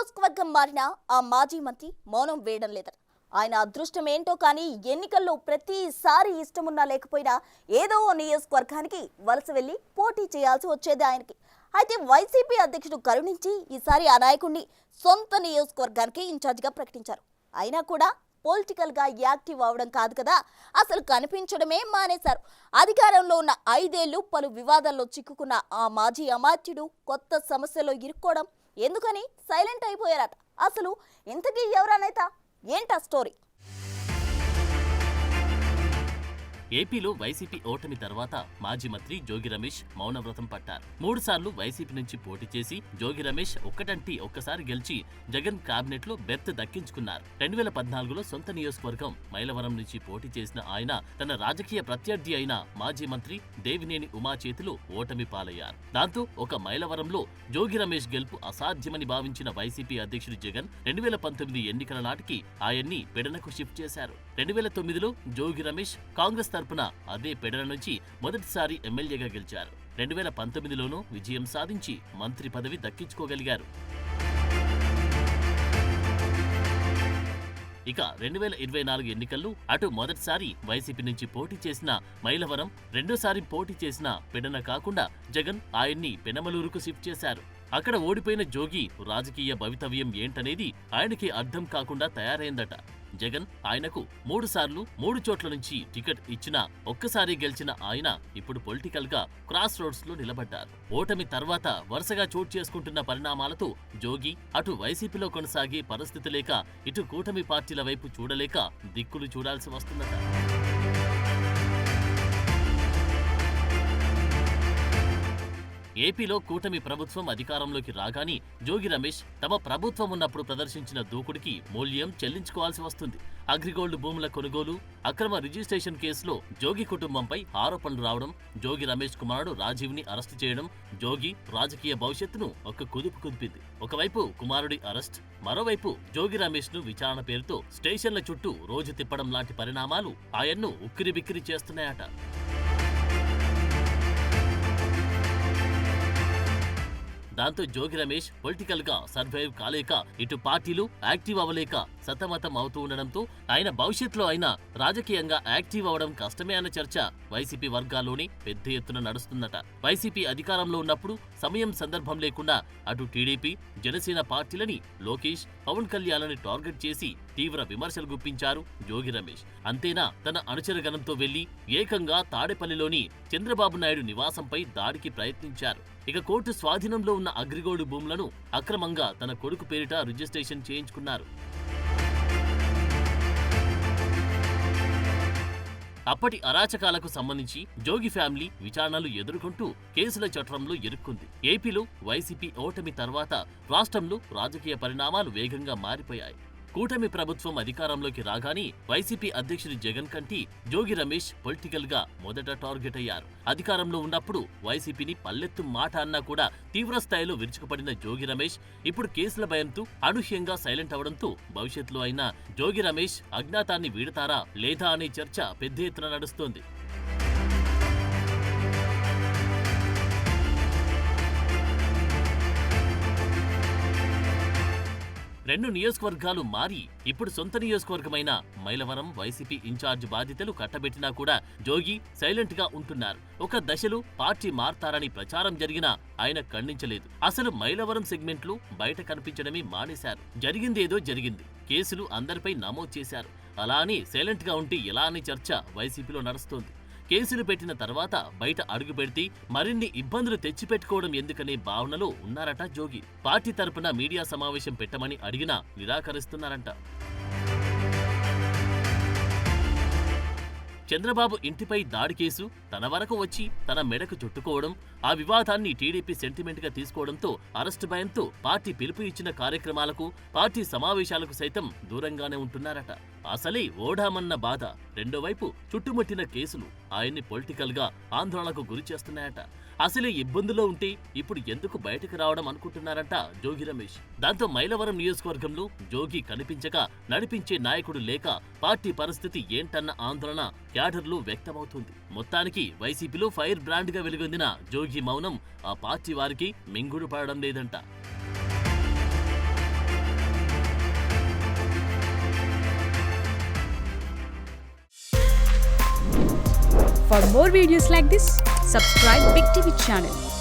నియోజకవర్గం మారిన ఆ మాజీ మంత్రి మౌనం వేయడం లేదట. ఆయన అదృష్టం ఏంటో కానీ ఎన్నికల్లో ప్రతిసారి ఇష్టమున్నా లేకపోయినా ఏదో నియోజకవర్గానికి వలస వెళ్లి పోటీ చేయాల్సి వచ్చేది ఆయనకి. అయితే వైసీపీ అధ్యక్షుడు కరుణించి ఈసారి ఆ నాయకుడిని సొంత నియోజకవర్గానికి ఇన్ఛార్జిగా ప్రకటించారు. అయినా కూడా పొలిటికల్ గా యాక్టివ్ అవడం కాదు కదా, అసలు కనిపించడమే మానేశారు. అధికారంలో ఉన్న 5 ఏళ్లు పలు వివాదాల్లో చిక్కుకున్న ఆ మాజీ అమాత్యుడు కొత్త సమస్యలో ఇరుక్కోవడం ఎందుకని సైలెంట్ అయిపోయారట. అసలు ఇంతకీ ఎవరనేత ఏంటా స్టోరీ? ఏపీలో వైసీపీ ఓటమి తర్వాత మాజీ మంత్రి జోగి రమేష్ మౌనవ్రతం పట్టారు. 3 సార్లు వైసీపీ నుంచి పోటీ చేసి జోగి రమేష్ ఒక్కసారి గెలిచి జగన్ కేబినెట్ లో బెర్త్ దక్కించుకున్నారు. 2014లో సొంత నియోజకవర్గం మైలవరం నుంచి పోటీ చేసిన ఆయన తన రాజకీయ ప్రత్యర్థి అయిన మాజీ మంత్రి దేవినేని ఉమా చేతిలో ఓటమి పాలయ్యారు. దాంతో ఒక మైలవరంలో జోగి రమేష్ గెలుపు అసాధ్యమని భావించిన వైసీపీ అధ్యక్షుడు జగన్ 2019 ఎన్నికల నాటికి ఆయన్ని పెడనకు షిఫ్ట్ చేశారు. 2009లో జోగి రమేష్ కాంగ్రెస్ తరపున అదే పెడన నుంచి మొదటిసారి ఎమ్మెల్యేగా గెలిచారు. 2019లోనూ విజయం సాధించి మంత్రి పదవి దక్కించుకోగలిగారు. ఇక 2024 ఎన్నికల్లో అటు మొదటిసారి వైసీపీ నుంచి పోటీ చేసిన మైలవరం, రెండోసారి పోటీ చేసిన పెడన కాకుండా జగన్ ఆయన్ని పెనమలూరుకు షిఫ్ట్ చేశారు. అక్కడ ఓడిపోయిన జోగి రాజకీయ భవితవ్యం ఏంటనేది ఆయనకి అర్థం కాకుండా తయారైందట. జగన్ ఆయనకు 3 సార్లు 3 చోట్ల నుంచి టికెట్ ఇచ్చినా ఒక్కసారి గెలిచిన ఆయన ఇప్పుడు పొలిటికల్ గా క్రాస్ రోడ్స్ లో నిలబడ్డారు. ఓటమి తర్వాత వరుసగా చోటు చేసుకుంటున్న పరిణామాలతో జోగి అటు వైసీపీలో కొనసాగే పరిస్థితి లేక ఇటు కూటమి పార్టీల వైపు చూడలేక దిక్కులు చూడాల్సి వస్తుందట. ఏపీలో కూటమి ప్రభుత్వం అధికారంలోకి రాగానే జోగి రమేష్ తమ ప్రభుత్వం ఉన్నప్పుడు ప్రదర్శించిన దూకుడికి మూల్యం చెల్లించుకోవాల్సి వస్తుంది. అగ్రిగోల్డ్ భూముల కొనుగోలు, అక్రమ రిజిస్ట్రేషన్ కేసులో జోగి కుటుంబంపై ఆరోపణలు రావడం, జోగి రమేష్ కుమారుడు రాజీవ్ని అరెస్టు చేయడం జోగి రాజకీయ భవిష్యత్తును ఒక కుదుపు కుదిపింది. ఒకవైపు కుమారుడి అరెస్ట్, మరోవైపు జోగి రమేష్ ను విచారణ పేరుతో స్టేషన్ల చుట్టూ రోజు తిప్పడం లాంటి పరిణామాలు ఆయన్ను ఉక్కిరిబిక్కిరి చేస్తున్నాయట. దాంతో జోగి రమేష్ పొలిటికల్ గా సర్వైవ్ కాలేక ఇటు పార్టీలు యాక్టివ్ అవ్వలేక సతమతం అవుతూ ఉండడంతో ఆయన భవిష్యత్తులో అయినా రాజకీయంగా యాక్టివ్ అవడం కష్టమే అన్న చర్చ వైసీపీ వర్గాల్లోనే పెద్ద ఎత్తున నడుస్తుందట. వైసీపీ అధికారంలో ఉన్నప్పుడు సమయం సందర్భం లేకుండా అటు టీడీపీ, జనసేన పార్టీలని లోకేష్, పవన్ కళ్యాణ్ని టార్గెట్ చేసి తీవ్ర విమర్శలు గుప్పించారు జోగి రమేష్. అంతేనా తన అనుచరగణంతో వెళ్లి ఏకంగా తాడేపల్లిలోని చంద్రబాబు నాయుడు నివాసంపై దాడికి ప్రయత్నించారు. ఇక కోర్టు స్వాధీనంలో ఉన్న అగ్రిగోల్డ్ భూములను అక్రమంగా తన కొడుకు పేరిట రిజిస్ట్రేషన్ చేయించుకున్నారు. అప్పటి అరాచకాలకు సంబంధించి జోగి ఫ్యామిలీ విచారణలు ఎదుర్కొంటూ కేసుల చట్రంలో ఇరుక్కుంది. ఏపీలో వైసీపీ ఓటమి తర్వాత రాష్ట్రంలో రాజకీయ పరిణామాలు వేగంగా మారిపోయాయి. కూటమి ప్రభుత్వం అధికారంలోకి రాగానే వైసీపీ అధ్యక్షుడు జగన్ కంటే జోగి రమేష్ పొలిటికల్ గా మొదట టార్గెట్ అయ్యారు. అధికారంలో ఉన్నప్పుడు వైసీపీని పల్లెత్తు మాట అన్నా కూడా తీవ్ర స్థాయిలో విరుచుకుపడిన జోగి రమేష్ ఇప్పుడు కేసుల భయంతో అనూహ్యంగా సైలెంట్ అవడంతో భవిష్యత్తులో అయినా జోగి రమేష్ అజ్ఞాతాన్ని వీడతారా లేదా అనే చర్చ పెద్ద ఎత్తున నడుస్తోంది. 2 నియోజకవర్గాలు మారి ఇప్పుడు సొంత నియోజకవర్గమైన మైలవరం వైసీపీ ఇన్ఛార్జ్ బాధ్యతలు కట్టబెట్టినా కూడా జోగి సైలెంట్ గా ఉంటున్నారు. ఒక దశలో పార్టీ మారతారని ప్రచారం జరిగినా ఆయన ఖండించలేదు. అసలు మైలవరం సెగ్మెంట్లు బయట కనిపించడమే మానేశారు. జరిగిందేదో జరిగింది, కేసులు అందరిపై నమోదు చేశారు. అలా అని సైలెంట్ గా ఉంటే ఎలా అనే చర్చ వైసీపీలో నడుస్తోంది. కేసులు పెట్టిన తర్వాత బయట అడుగు పెడితే మరిన్ని ఇబ్బందులు తెచ్చిపెట్టుకోవడం ఎందుకనే భావనలో ఉన్నారట జోగి. పార్టీ తరపున మీడియా సమావేశం పెట్టమని అడిగినా నిరాకరిస్తున్నారంట. చంద్రబాబు ఇంటిపై దాడి కేసు తన వరకు వచ్చి తన మెడకు చుట్టుకోవడం, ఆ వివాదాన్ని టీడీపీ సెంటిమెంట్ గా తీసుకోవడంతో అరెస్టు భయంతో పార్టీ పిలుపు ఇచ్చిన కార్యక్రమాలకు, పార్టీ సమావేశాలకు సైతం దూరంగానే ఉంటున్నారట. అసలే ఓడామన్న బాధ, రెండో వైపు చుట్టుముట్టిన కేసులు ఆయన్ని పొలిటికల్ గా ఆందోళనకు గురి చేస్తున్నాయట. అసలే ఇబ్బందులో ఉంటే ఇప్పుడు ఎందుకు బయటకు రావడం అనుకుంటున్నారంట జోగి రమేష్. దాంతో మైలవరం నియోజకవర్గంలో జోగి కనిపించక నడిపించే నాయకుడు లేక పార్టీ పరిస్థితి ఏంటన్న ఆందోళన క్యాడర్లు వ్యక్తమవుతుంది. మొత్తానికి వైసీపీలో ఫైర్ బ్రాండ్ గా వెలుగొందిన జోగి మౌనం ఆ పార్టీ వారికి మింగుడు పడడం లేదంట. For more videos like this, subscribe Big TV channel.